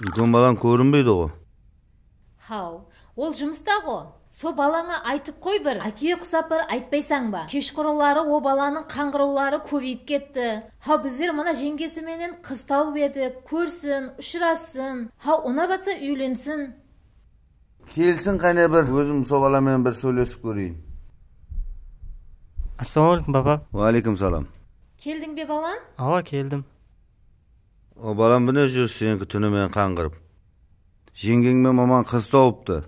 Үлкен балаң көрінбейді ғой. Хау, ол жұмыста ғой. Со балаңа айтып қой бір, әке құсап бір айтпайсаң ба? Кеш құрылары о баланың қаңғыраулары көбейіп кетті. Ха, біздер мына жеңгесіменен қыз тауып едік, көрсін, ұшырассын. Ха, ona батса үйленсін. Келсін қане бір, өзім со баламен бір сөйлесіп көрейін. Ассалаумалейкум, баба. Уалейкум салам. Келдің бе балам? Ава, келдім. О балам бұны жүр сенкі түнімен қаңғырып. Жеңгеңмен маман қыз тауыпты.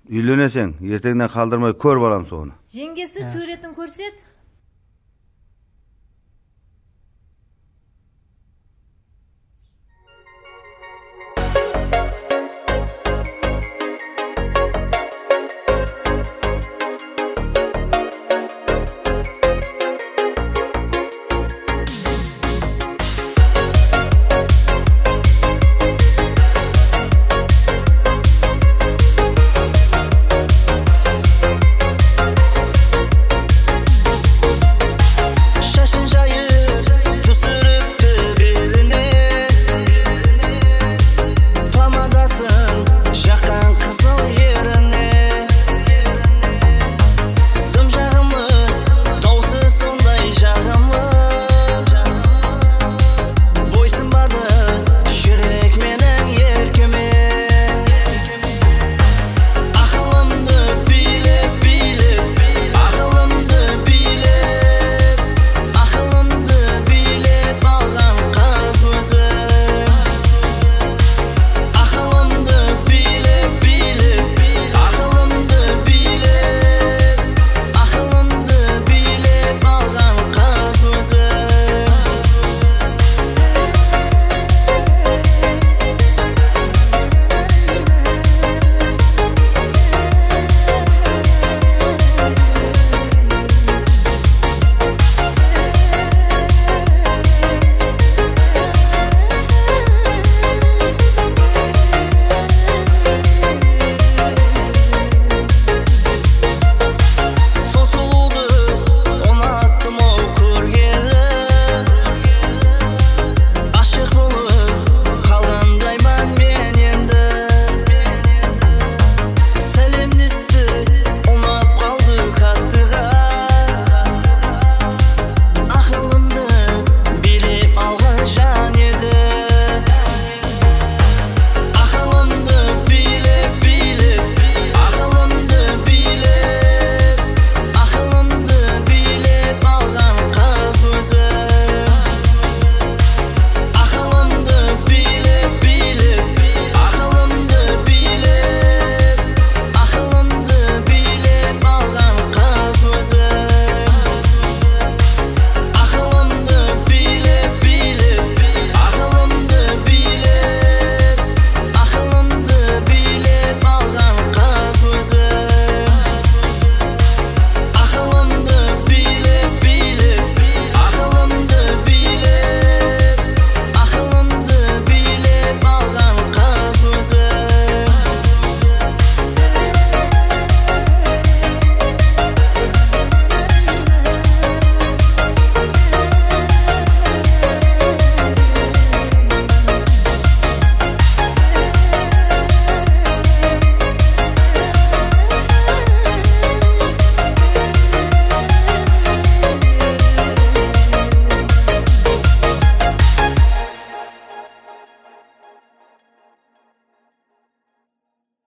Үйленесең, ертеңнен қалдырмай көр балам соны. Жеңгесі суретін көрсет.